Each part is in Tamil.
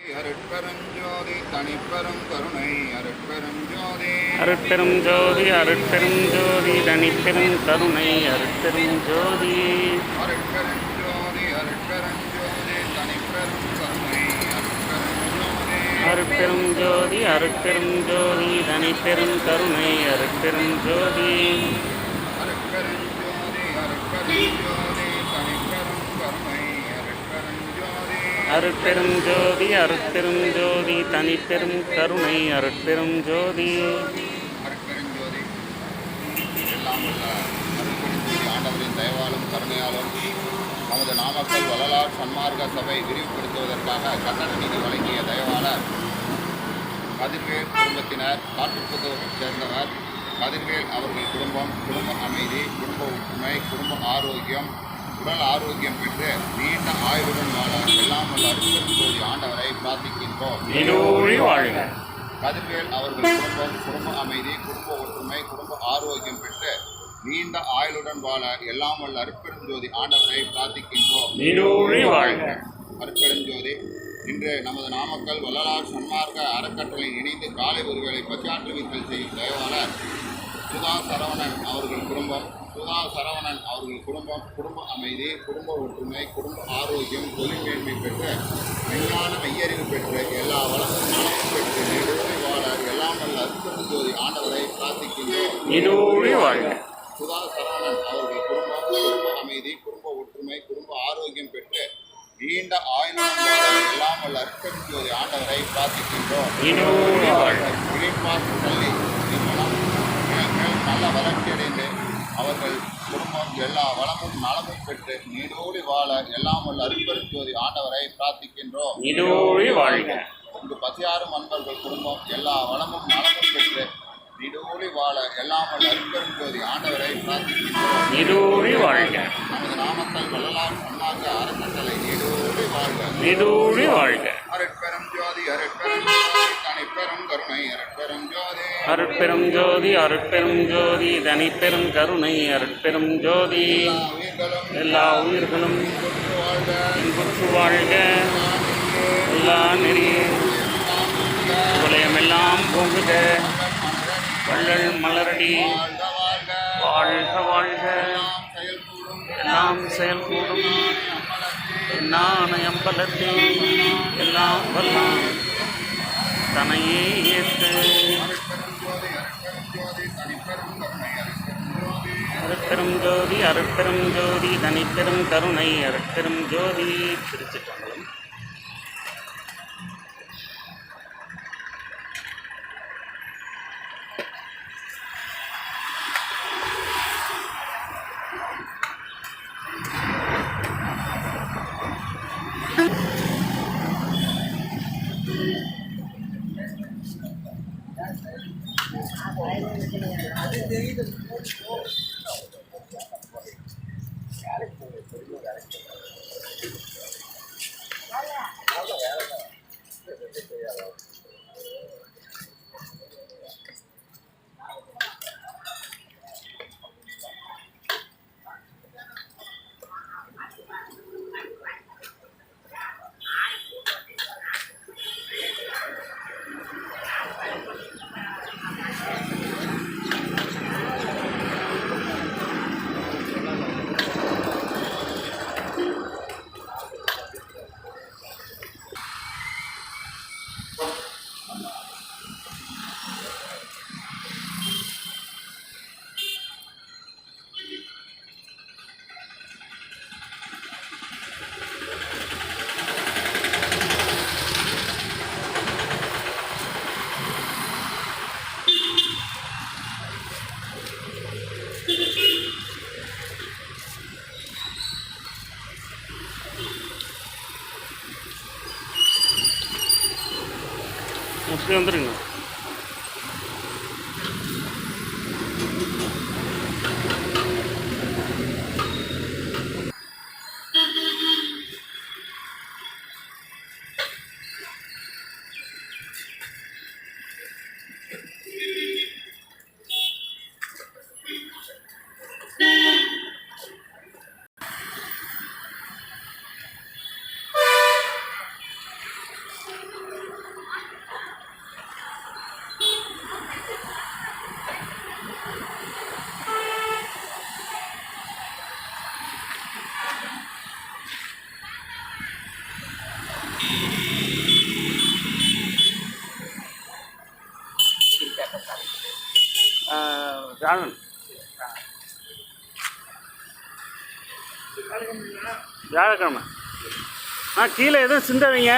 அருட்பெருஞ்சோதி தனிப்பெரும் கருணை அருட்பெருஞ்சோதி அருட்பெரும் ஜோதி அருட்பெரும் ஜோதி தனிப்பெரும் கருணை அருட்பெரும் ஜோதி அருட்பெருஞ்சோதி அருட்பெருஞ்சோதி தனிப்பெரும் கருணை அருட்பெருஞ்சோதி அருட்பெரும் ஜோதி அருட்பெரும் ஜோதி தனிப்பெரும் கருணை அருட்பெரும் ஜோதி அருட்பெருஞ்சோதி அருட்பெருஞ்சோதி தனிப்பெரும் கருணை அருட்பெருஞ்சோதி அருட்பெரும் ஜோதி அருட்பெரும் ஜோதி தனிப்பெரும் கருணை அருட்பெரும் ஜோதி அருட்பெருஞ்சோதி எல்லாம் உள்ள அருட்பெருஞ்சோதி ஆண்டவரின் தயவாலும் கருணையாலும் நமது நாமக்கல் வள்ளலார் சன்மார்க்க சபை விரிவுபடுத்துவதற்காக கட்டண நிதி வழங்கிய தயவாளர் கதிர்வேல் குடும்பத்தினர் காட்டுப்புத்தூரைச் சேர்ந்தவர் கதிர்வேல் அவர்கள் குடும்ப அமைதி, குடும்ப ஒற்றுமை, குடும்ப ஆரோக்கியம், உடல் ஆரோக்கியம் பெற்று நீண்ட ஆயுளுடன் வாழ எல்லாம் வல்ல அருட்பெருஞ்சோதி ஆண்டவரை பிரார்த்திக்கின்றோம். கதிர்வேல் அவர்கள் குடும்ப அமைதி, குடும்ப ஒற்றுமை, குடும்ப ஆரோக்கியம் பெற்று நீண்ட ஆயுளுடன் வாழ எல்லாம் வல்ல அருட்பெருஞ்சோதி ஆண்டவரை பிரார்த்திக்கின்றோம். அருட்பெருஞ்சோதி இன்று நமது நாமக்கல் வள்ளலார் சன்மார்க்க அறக்கட்டளை இணைந்து காலை ஒருவேளை பச்சாற்றுவித்தல் செய்யும் தயவாளர் சுதா சரவணன் அவர்கள் குடும்ப அமைதி, குடும்ப ஒற்றுமை, குடும்ப ஆரோக்கியம், தொழில் மேன்மை பெற்று விஞ்ஞான மெய்யறிவு பெற்று எல்லா வளமும் நலமும் பெற்று நீடோடி வாழ எல்லாம் வல்ல அருட்பெருஞ்சோதி ஆண்டவரை பிரார்த்திக்கின்றோம். சுதா சரவணன் அவர்கள் குடும்ப அமைதி, குடும்ப ஒற்றுமை, குடும்ப ஆரோக்கியம் பெற்று நீண்ட ஆயுளுடன் வாழ எல்லாம் வல்ல அருட்பெருஞ்சோதி ஆண்டவரை பிரார்த்திக்கின்றோம். பள்ளி நிறுவனம் மேலும் நல்ல வளர்ச்சியடைந்து அவர்கள் குடும்பம் எல்லா வளமும் நலமும் பெற்று நீடோடி வாழ எல்லாம் வல்ல அருட்பெருஞ்சோதி ஆண்டவரை பிரார்த்திக்கின்றோம். இங்கு 16 அன்பர்கள் குடும்பம் எல்லா வளமும் நலமும் பெற்று நீடோடி வாழ எல்லாம் வல்ல அருட்பெருஞ்சோதி ஆண்டவரை பிரார்த்திக்கின்றோம். நமது நாமக்கல் வள்ளலார் சன்மார்க்க அறக்கட்டளை நீடோடி வாழ்க. அருட்பெருஞ்சோதி அருட்பெருஞ்சோதி தனிப்பெரும் கருணை அருட்பெருஞ்சோதி அருட்பெரும் ஜோதி அருட்பெரும் ஜோதி தனிப்பெரும் கருணை அருட்பெரும் ஜோதி எல்லா உயிர்களும் இன்புற்று வாழ்க. எல்லா நெறி உலகமெல்லாம் போகுக. வள்ளல் மலரடி வாழ்க வாழ்க. எல்லாம் செயல்கூடும் நாணயம்பலத்தில் எல்லாம் வல்லாம் தனையே ஏற்று அருட்பெரும் ஜோதி அருட்பெரும் ஜோதி தனிப்பெரும் கருணை அருட்பெரும் ஜோதி. திருச்சிற்றம்பலம். அப்படி வந்துடுங்க. வியாழன் வியாழக்கிழமை. கீழே எதுவும் சிந்தாதீங்க,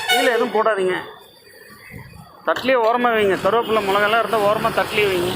கீழே எதுவும் போடாதீங்க, தட்டிலே ஓரமாக வைங்க. கருவேப்பிலை மிளகாலாம் இருந்தால் ஓரமாக தட்டிலே வைங்க.